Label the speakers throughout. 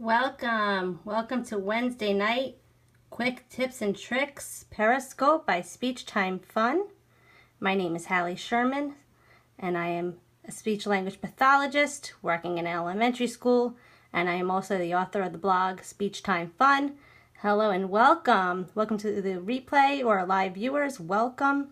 Speaker 1: Welcome to Wednesday night Quick Tips and Tricks Periscope by speechtimefun. My name is Hallie Sherman, and I am a speech language pathologist working in elementary school, and I am also the author of the blog speechtimefun. Hello and welcome. Welcome to the replay or live viewers. Welcome.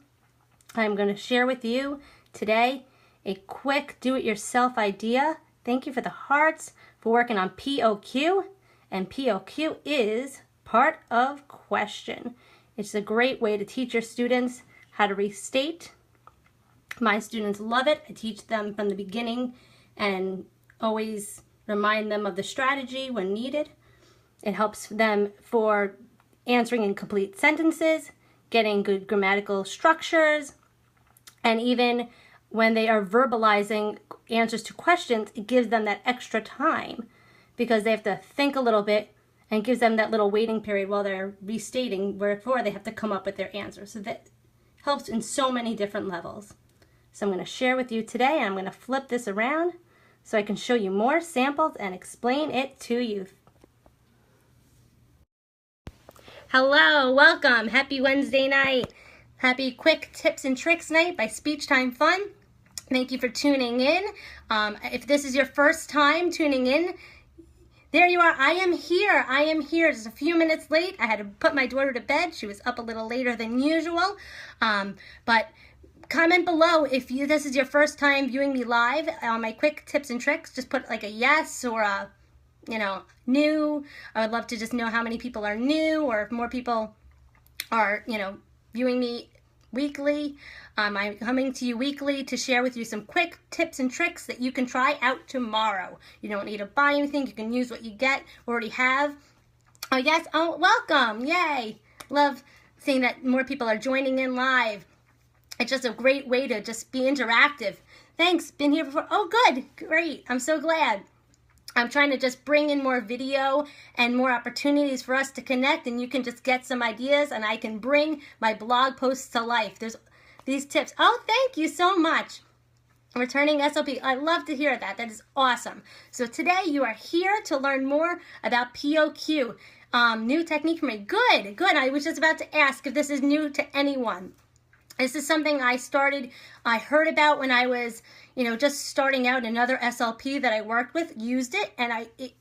Speaker 1: I'm going to share with you today a quick do-it-yourself idea. Thank you for the hearts for working on POQ, and POQ is part of question. It's a great way to teach your students how to restate. My students love it. I teach them from the beginning and always remind them of the strategy when needed. It helps them for answering incomplete sentences, getting good grammatical structures, and even when they are verbalizing answers to questions, it gives them that extra time because they have to think a little bit and gives them that little waiting period while they're restating before they have to come up with their answers. So that helps in so many different levels. So I'm going to share with you today, and I'm going to flip this around so I can show you more samples and explain it to you. Hello, welcome. Happy Wednesday night. Happy Quick Tips and Tricks night by speechtimefun. Thank you for tuning in. If this is your first time tuning in, there you are. I am here. I am here. Just a few minutes late. I had to put my daughter to bed. She was up a little later than usual. But comment below if this is your first time viewing me live on my quick tips and tricks. Just put like a yes or a, new. I would love to just know how many people are new or if more people are, viewing me weekly. I'm coming to you weekly to share with you some quick tips and tricks that you can try out tomorrow. You don't need to buy anything. You can use what you already have. Oh, yes. Oh, welcome. Yay. Love seeing that more people are joining in live. It's just a great way to just be interactive. Thanks. Been here before. Oh, good. Great. I'm so glad. I'm trying to just bring in more video and more opportunities for us to connect, and you can just get some ideas, and I can bring my blog posts to life. There's these tips. Oh, thank you so much. Returning SOP. I love to hear that. That is awesome. So today you are here to learn more about POQ. New technique for me. Good, good. I was just about to ask if this is new to anyone. This is something I heard about when I was, just starting out. Another SLP that I worked with used it, and it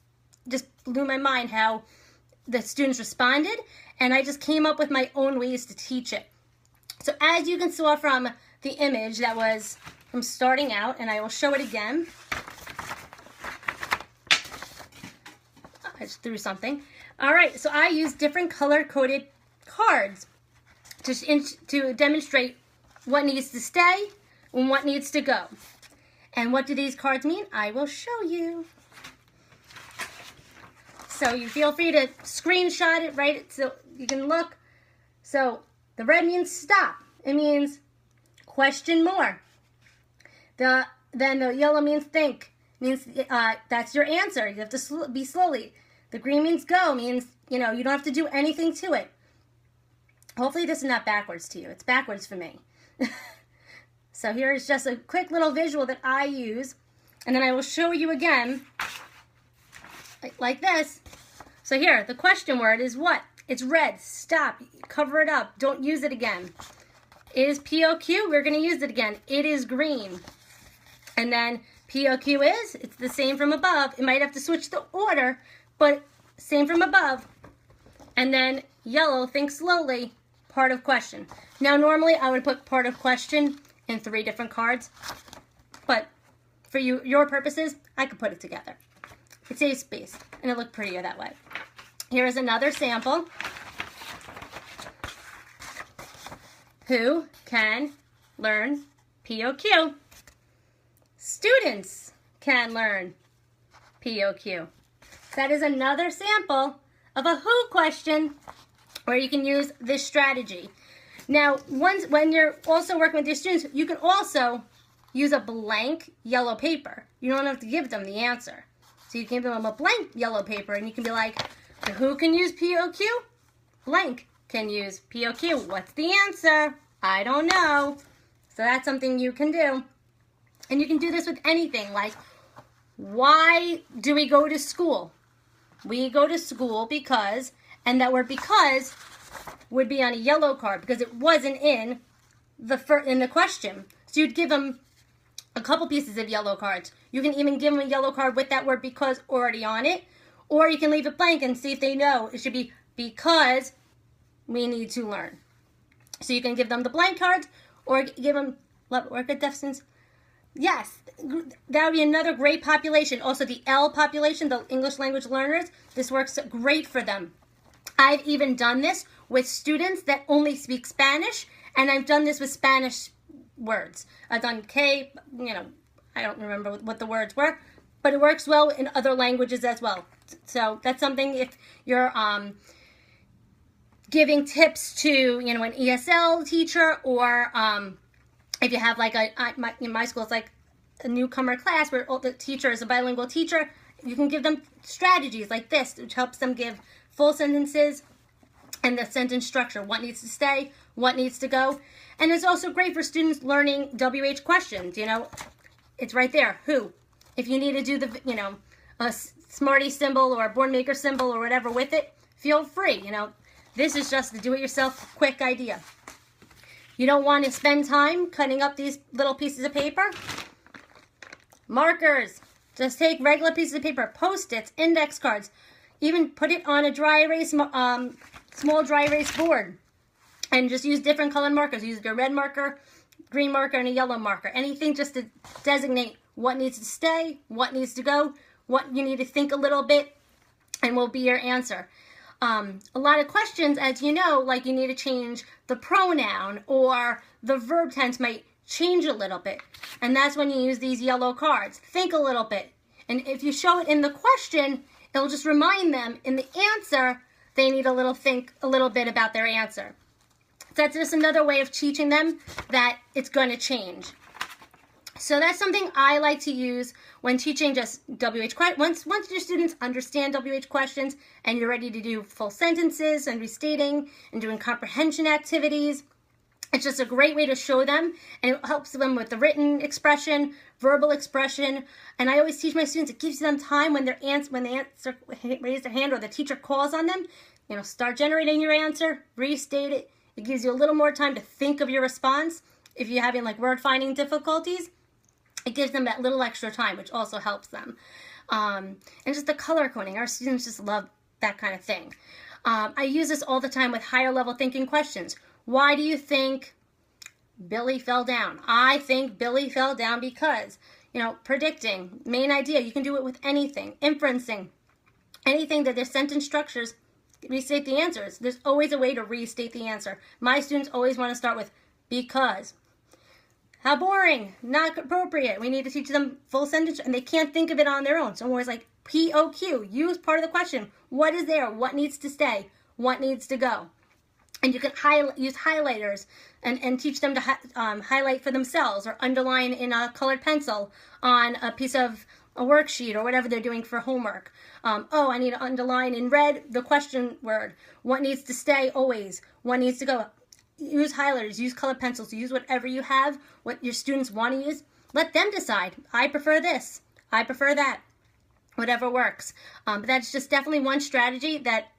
Speaker 1: just blew my mind how the students responded, and I just came up with my own ways to teach it. So as you can see from the image that was from starting out, and I will show it again. I just threw something. All right, so I use different color-coded cards to demonstrate what needs to stay and what needs to go. And what do these cards mean? I will show you. So you feel free to screenshot it, right? So you can look. So the red means stop. It means question more. Then the yellow means think. It means that's your answer. You have to be slowly. The green means go. Means, you don't have to do anything to it. Hopefully this is not backwards to you. It's backwards for me. So here is just a quick little visual that I use. And then I will show you again like this. So here, the question word is what? It's red. Stop. Cover it up. Don't use it again. It is POQ. We're going to use it again. It is green. And then POQ is, it's the same from above. It might have to switch the order, but same from above. And then yellow, think slowly, part of question. Now normally I would put part of question in 3 different cards, but for your purposes, I could put it together. It saves space, and it looked prettier that way. Here is another sample. Who can learn POQ? Students can learn POQ. That is another sample of a who question where you can use this strategy. Now, when you're also working with your students, you can also use a blank yellow paper. You don't have to give them the answer. So you can give them a blank yellow paper, and you can be like, who can use POQ? Blank can use POQ. What's the answer? I don't know. So that's something you can do. And you can do this with anything, like, why do we go to school? we go to school because, and that word because would be on a yellow card because it wasn't in the question. So you'd give them a couple pieces of yellow cards. You can even give them a yellow card with that word because already on it, or you can leave it blank and see if they know. It should be because we need to learn. So you can give them the blank cards or give them work at deficits. Yes, that would be another great population. Also the L population, the English language learners, this works great for them. I've even done this with students that only speak Spanish, and I've done this with Spanish words. I've done K, I don't remember what the words were, but it works well in other languages as well. So that's something if you're giving tips to, an ESL teacher, or if you have like in my school, it's like a newcomer class where all the teacher is a bilingual teacher, you can give them strategies like this, which helps them give full sentences and the sentence structure, what needs to stay, what needs to go. And it's also great for students learning WH questions, it's right there, who. If you need to do the, a Smarty symbol or a board maker symbol or whatever with it, feel free, This is just a do-it-yourself quick idea. You don't want to spend time cutting up these little pieces of paper? Markers. Just take regular pieces of paper, Post-its, index cards, even put it on a dry erase, small dry erase board, and just use different colored markers. Use your red marker, green marker, and a yellow marker. Anything just to designate what needs to stay, what needs to go, what you need to think a little bit, and will be your answer. A lot of questions, as you know, like you need to change the pronoun or the verb tense might change a little bit. And that's when you use these yellow cards. Think a little bit. And if you show it in the question, it'll just remind them in the answer, they need to think a little bit about their answer. So that's just another way of teaching them that it's going to change. So that's something I like to use when teaching just WH questions. Once your students understand WH questions and you're ready to do full sentences and restating and doing comprehension activities, it's just a great way to show them, and it helps them with the written expression, verbal expression. And I always teach my students, it gives them time when they raise their hand or the teacher calls on them, start generating your answer, restate it. It gives you a little more time to think of your response. If you're having like word finding difficulties, it gives them that little extra time, which also helps them. And just the color coding, our students just love that kind of thing. I use this all the time with higher level thinking questions. Why do you think Billy fell down? I think Billy fell down because, predicting, main idea, you can do it with anything, inferencing, anything that there's sentence structures, restate the answers. There's always a way to restate the answer. My students always want to start with because. How boring, not appropriate. We need to teach them full sentence and they can't think of it on their own. So I'm always like, POQ, use part of the question. What is there? What needs to stay? What needs to go? And you can use highlighters and teach them to highlight for themselves or underline in a colored pencil on a piece of a worksheet or whatever they're doing for homework. I need to underline in red the question word. What needs to stay always? What needs to go? Use highlighters, use colored pencils, use whatever you have, what your students want to use. Let them decide. I prefer this. I prefer that. Whatever works. But that's just definitely one strategy that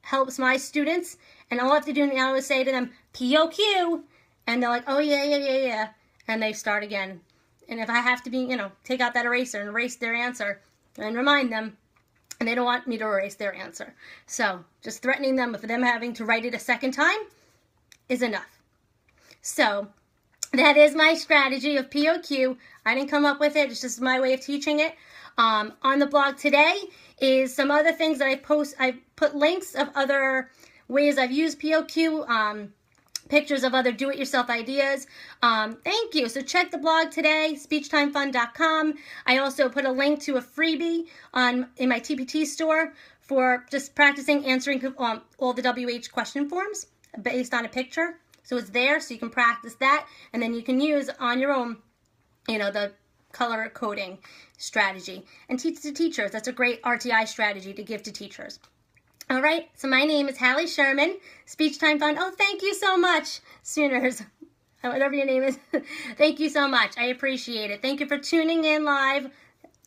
Speaker 1: helps my students. And all I have to do now is say to them, POQ. And they're like, oh, yeah. And they start again. And if I have to take out that eraser and erase their answer and remind them, and they don't want me to erase their answer. So just threatening them with them having to write it a second time is enough. So that is my strategy of POQ. I didn't come up with it. It's just my way of teaching it. On the blog today is some other things that I post. I put links of other ways I've used POQ, pictures of other do-it-yourself ideas. Thank you. So check the blog today, speechtimefun.com. I also put a link to a freebie in my TPT store for just practicing answering all the WH question forms based on a picture. So it's there, so you can practice that, and then you can use on your own, the color coding strategy. And teach the teachers. That's a great RTI strategy to give to teachers. All right, so my name is Hallie Sherman, Speech Time Fun. Oh, thank you so much, Sooners. Whatever your name is. Thank you so much. I appreciate it. Thank you for tuning in live.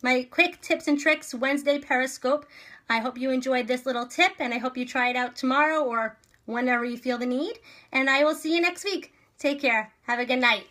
Speaker 1: My quick tips and tricks Wednesday Periscope. I hope you enjoyed this little tip, and I hope you try it out tomorrow or whenever you feel the need. And I will see you next week. Take care. Have a good night.